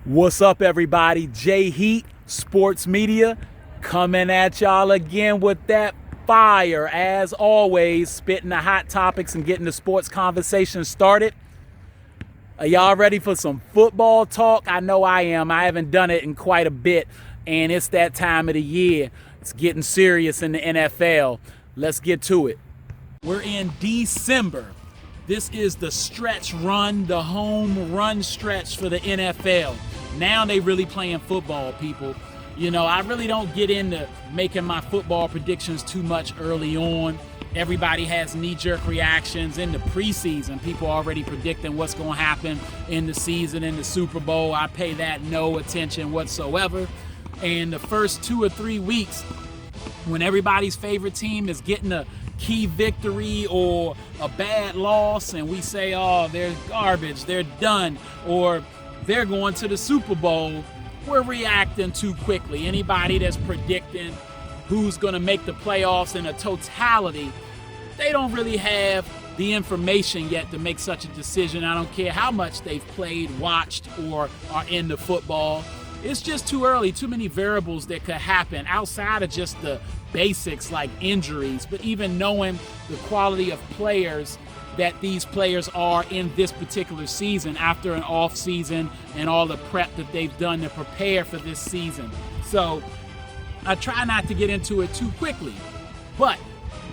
What's up, everybody? J Heat Sports Media coming at y'all again with that fire. As always, spitting the hot topics and getting the sports conversation started. Are y'all ready for some football talk? I know I am. I haven't done it in quite a bit, and it's that time of the year. It's getting serious in the NFL. Let's get to it. We're in December. This is the stretch run, the home run stretch for the NFL. Now they really playing football, people. You know, I really don't get into making my football predictions too much early on. Everybody has knee-jerk reactions in the preseason. People already predicting what's going to happen in the season, in the Super Bowl. I pay that no attention whatsoever. And the first 2 or 3 weeks, when everybody's favorite team is getting a key victory or a bad loss, and we say, oh, they're garbage, they're done, or they're going to the Super Bowl, we're reacting too quickly. Anybody that's predicting who's going to make the playoffs in a totality, they don't really have the information yet to make such a decision. I don't care how much they've played, watched, or are into football. It's just too early, too many variables that could happen outside of just the basics like injuries, but even knowing the quality of players that these players are in this particular season after an off season and all the prep that they've done to prepare for this season. So I try not to get into it too quickly, but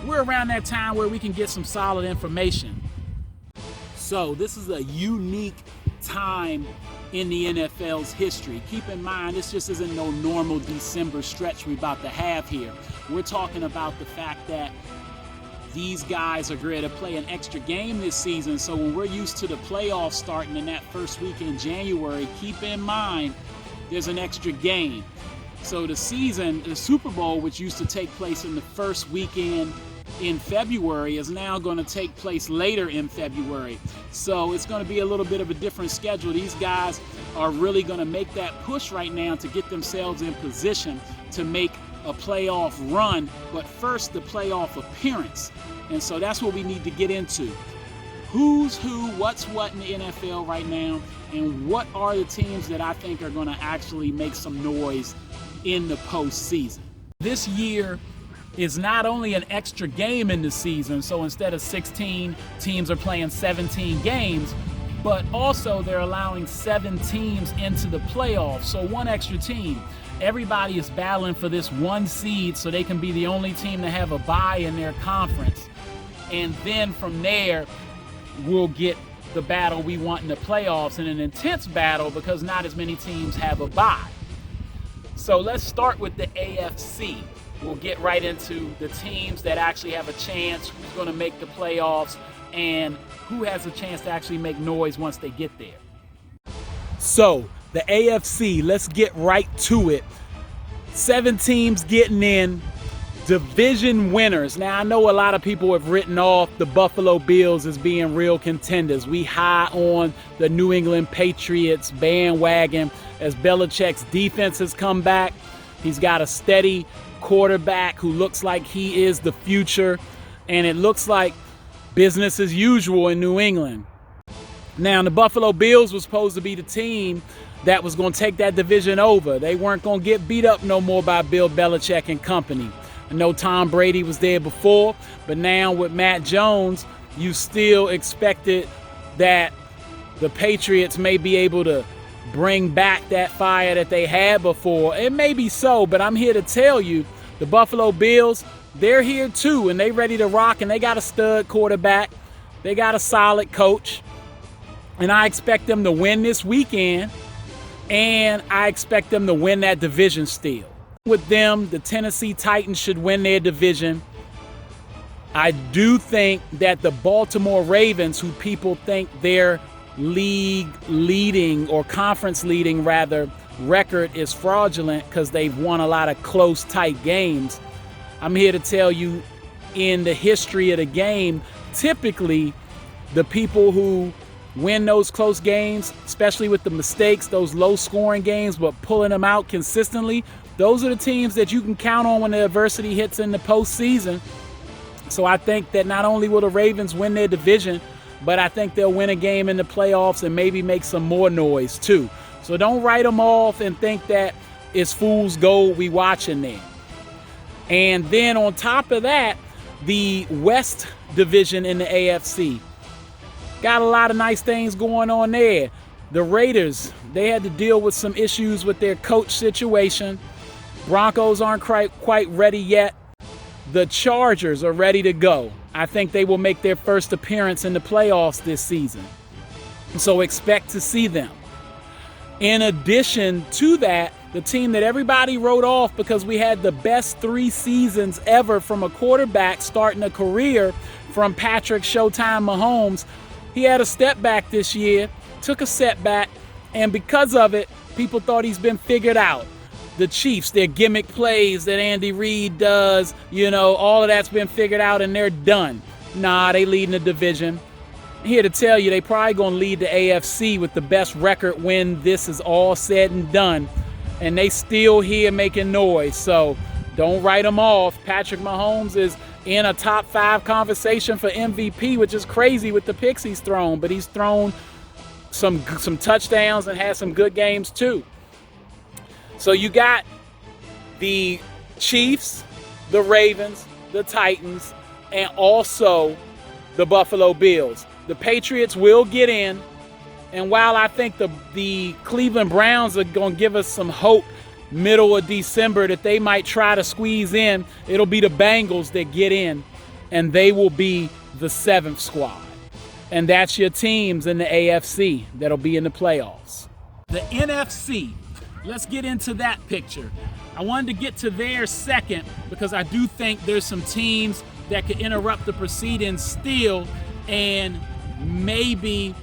we're around that time where we can get some solid information. So this is a unique time in the NFL's history. Keep in mind, this just isn't no normal December stretch we're about to have here. We're talking about the fact that these guys are going to play an extra game this season. So when we're used to the playoffs starting in that first week in January, keep in mind there's an extra game. So the season, the Super Bowl, which used to take place in the first weekend in February, is now going to take place later in February. So it's going to be a little bit of a different schedule. These guys are really going to make that push right now to get themselves in position to make a playoff run, but first the playoff appearance. And so that's what we need to get into. Who's who, what's what in the NFL right now, and what are the teams that I think are going to actually make some noise in the postseason. This year is not only an extra game in the season, so instead of 16 teams are playing 17 games, but also they're allowing 7 teams into the playoffs, so one extra team. Everybody is battling for this one seed so they can be the only team to have a bye in their conference. And then from there, we'll get the battle we want in the playoffs, and an intense battle because not as many teams have a bye. So let's start with the AFC. We'll get right into the teams that actually have a chance, who's going to make the playoffs, and who has a chance to actually make noise once they get there. So the AFC, let's get right to it. 7 teams getting in, division winners. Now, I know a lot of people have written off the Buffalo Bills as being real contenders. We high on the New England Patriots bandwagon as Belichick's defense has come back. He's got a steady quarterback who looks like he is the future, and it looks like business as usual in New England. Now, the Buffalo Bills was supposed to be the team that was going to take that division over. They weren't going to get beat up no more by Bill Belichick and company. I know Tom Brady was there before, but now with Matt Jones, you still expected that the Patriots may be able to bring back that fire that they had before. It may be so, but I'm here to tell you, the Buffalo Bills, they're here too, and they ready to rock, and they got a stud quarterback. They got a solid coach, and I expect them to win this weekend, and I expect them to win that division still. With them, the Tennessee Titans should win their division. I do think that the Baltimore Ravens, who people think their league leading, or conference leading rather, record is fraudulent because they've won a lot of close, tight games. I'm here to tell you, in the history of the game, typically the people who win those close games, especially with the mistakes, those low-scoring games, but pulling them out consistently, those are the teams that you can count on when the adversity hits in the postseason. So I think that not only will the Ravens win their division, but I think they'll win a game in the playoffs and maybe make some more noise too. So don't write them off and think that it's fool's gold we watching there. And then on top of that, the West Division in the AFC. Got a lot of nice things going on there. The Raiders, they had to deal with some issues with their coach situation. Broncos aren't quite ready yet. The Chargers are ready to go. I think they will make their first appearance in the playoffs this season. So expect to see them. In addition to that, the team that everybody wrote off because we had the best 3 seasons ever from a quarterback starting a career from Patrick Showtime Mahomes, he had a step back this year, took a setback, and because of it, people thought he's been figured out. The Chiefs, their gimmick plays that Andy Reid does, all of that's been figured out and they're done. Nah, they leading the division. Here to tell you, they probably going to lead the AFC with the best record when this is all said and done. And they still here making noise, so don't write them off. Patrick Mahomes is in a top 5 conversation for MVP, which is crazy with the picks he's thrown, but he's thrown some touchdowns and had some good games too. So you got the Chiefs, the Ravens, the Titans, and also the Buffalo Bills. The Patriots will get in. And while I think the Cleveland Browns are going to give us some hope middle of December that they might try to squeeze in, it'll be the Bengals that get in, and they will be the 7th squad. And that's your teams in the AFC that'll be in the playoffs. The NFC, let's get into that picture. I wanted to get to there second because I do think there's some teams that could interrupt the proceedings still, and maybe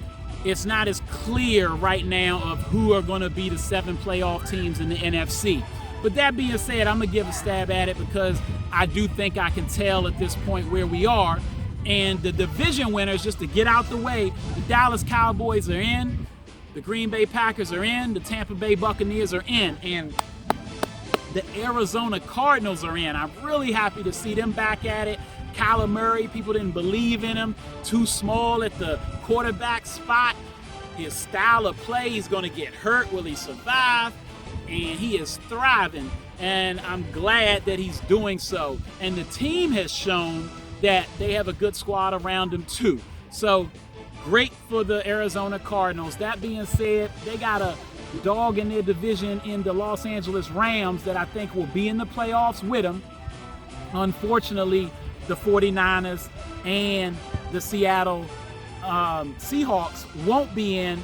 it's not as clear right now of who are going to be the 7 playoff teams in the NFC. But that being said, I'm going to give a stab at it because I do think I can tell at this point where we are. And the division winners, just to get out the way, the Dallas Cowboys are in, the Green Bay Packers are in, the Tampa Bay Buccaneers are in, and the Arizona Cardinals are in. I'm really happy to see them back at it. Kyler Murray, people didn't believe in him. Too small at the quarterback spot. His style of play, he's going to get hurt. Will he survive? And he is thriving. And I'm glad that he's doing so. And the team has shown that they have a good squad around him too. So great for the Arizona Cardinals. That being said, they got a dog in their division in the Los Angeles Rams that I think will be in the playoffs with them. Unfortunately, the 49ers and the Seattle Seahawks won't be in.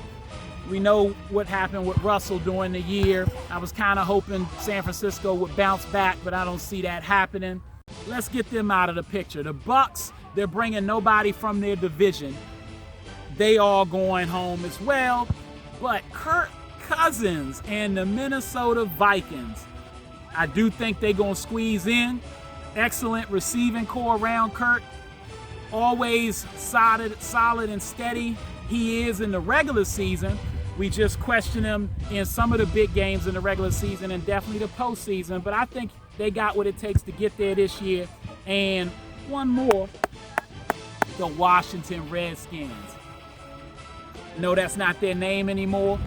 We know what happened with Russell during the year. I was kind of hoping San Francisco would bounce back, but I don't see that happening. Let's get them out of the picture. The Bucs, they're bringing nobody from their division. They all going home as well. But Kirk Cousins and the Minnesota Vikings, I do think they're going to squeeze in. Excellent receiving core around Kirk. Always solid and steady. He is in the regular season. We just question him in some of the big games in the regular season and definitely the postseason. But I think they got what it takes to get there this year. And one more, the Washington Redskins. No, that's not their name anymore.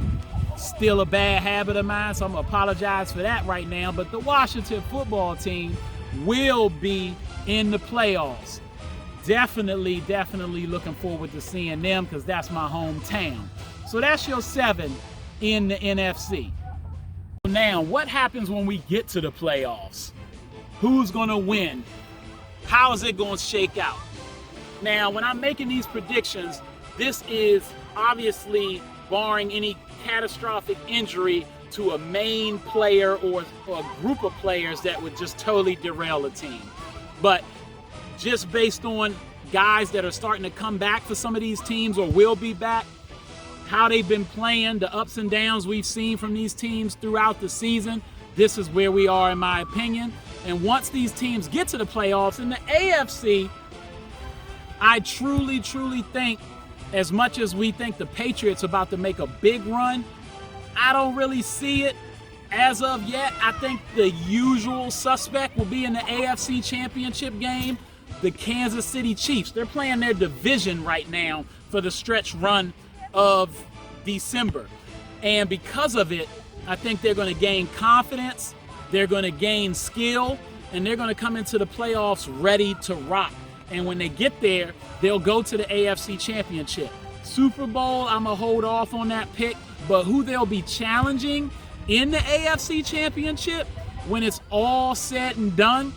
Still a bad habit of mine, so I'm going to apologize for that right now. But the Washington football team will be in the playoffs. Definitely looking forward to seeing them because that's my hometown. So that's your 7 in the NFC. Now, what happens when we get to the playoffs? Who's going to win? How is it going to shake out? Now, when I'm making these predictions, this is obviously barring any catastrophic injury to a main player or a group of players that would just totally derail a team. But just based on guys that are starting to come back for some of these teams or will be back, how they've been playing, the ups and downs we've seen from these teams throughout the season, this is where we are in my opinion. And once these teams get to the playoffs in the AFC, I truly think, as much as we think the Patriots are about to make a big run, I don't really see it as of yet. I think the usual suspect will be in the AFC Championship game, the Kansas City Chiefs. They're playing their division right now for the stretch run of December. And because of it, I think they're going to gain confidence, they're going to gain skill, and they're going to come into the playoffs ready to rock. And when they get there, they'll go to the AFC Championship. Super Bowl, I'm going to hold off on that pick, but who they'll be challenging in the AFC Championship when it's all said and done,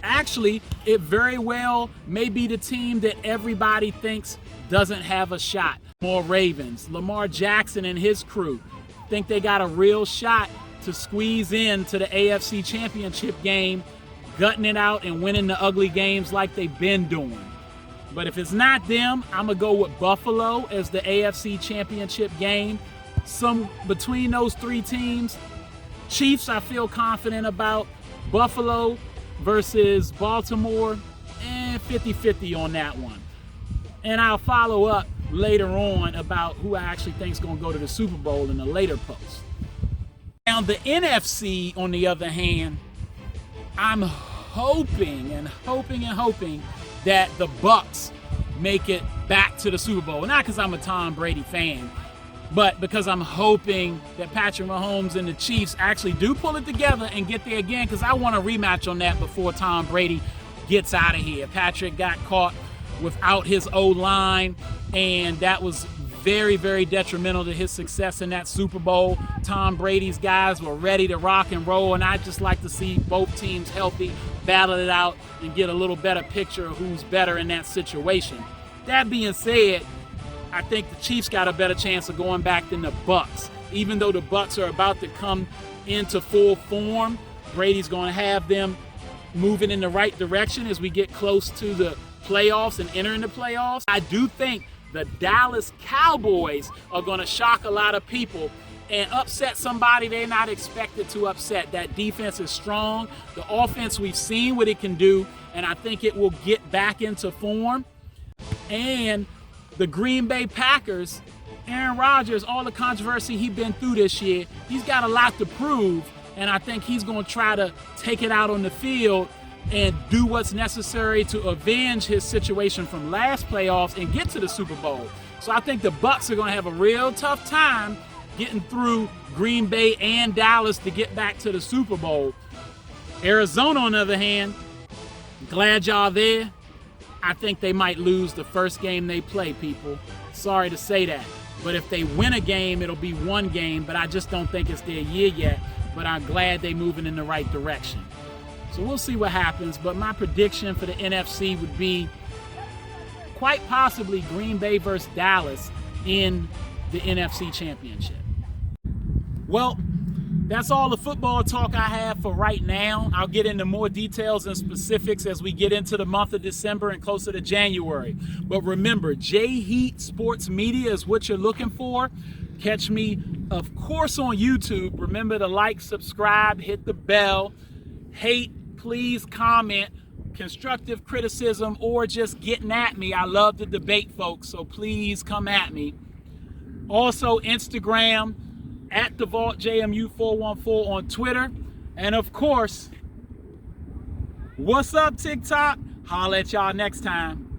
actually, it very well may be the team that everybody thinks doesn't have a shot. Baltimore Ravens, Lamar Jackson and his crew think they got a real shot to squeeze into the AFC Championship game, gutting it out and winning the ugly games like they've been doing. But if it's not them, I'm going to go with Buffalo as the AFC Championship game. Between those three teams, Chiefs I feel confident about. Buffalo versus Baltimore, 50-50 on that one. And I'll follow up later on about who I actually think is going to go to the Super Bowl in a later post. Now, the NFC, on the other hand, I'm hoping that the Bucs make it back to the Super Bowl. Not because I'm a Tom Brady fan, but because I'm hoping that Patrick Mahomes and the Chiefs actually do pull it together and get there again, because I want a rematch on that before Tom Brady gets out of here. Patrick got caught without his O-line, and that was very, very detrimental to his success in that Super Bowl. Tom Brady's guys were ready to rock and roll, and I'd just like to see both teams healthy, battle it out, and get a little better picture of who's better in that situation. That being said, I think the Chiefs got a better chance of going back than the Bucs. Even though the Bucs are about to come into full form, Brady's going to have them moving in the right direction as we get close to the playoffs and entering the playoffs. I do think the Dallas Cowboys are going to shock a lot of people and upset somebody they're not expected to upset. That defense is strong. The offense, we've seen what it can do, and I think it will get back into form. And the Green Bay Packers, Aaron Rodgers, all the controversy he's been through this year, he's got a lot to prove, and I think he's going to try to take it out on the field and do what's necessary to avenge his situation from last playoffs and get to the Super Bowl. So I think the Bucs are going to have a real tough time getting through Green Bay and Dallas to get back to the Super Bowl. Arizona, on the other hand, glad y'all there. I think they might lose the first game they play, people. Sorry to say that. But if they win a game, it'll be one game, but I just don't think it's their year yet. But I'm glad they're moving in the right direction. So we'll see what happens, but my prediction for the NFC would be quite possibly Green Bay versus Dallas in the NFC Championship. Well, that's all the football talk I have for right now. I'll get into more details and specifics as we get into the month of December and closer to January. But remember, J-Heat Sports Media is what you're looking for. Catch me, of course, on YouTube. Remember to like, subscribe, hit the bell. Hate, please comment, constructive criticism, or just getting at me. I love to debate, folks, so please come at me. Also, Instagram, at TheVaultJMU414 on Twitter. And of course, what's up, TikTok? Holla at y'all next time.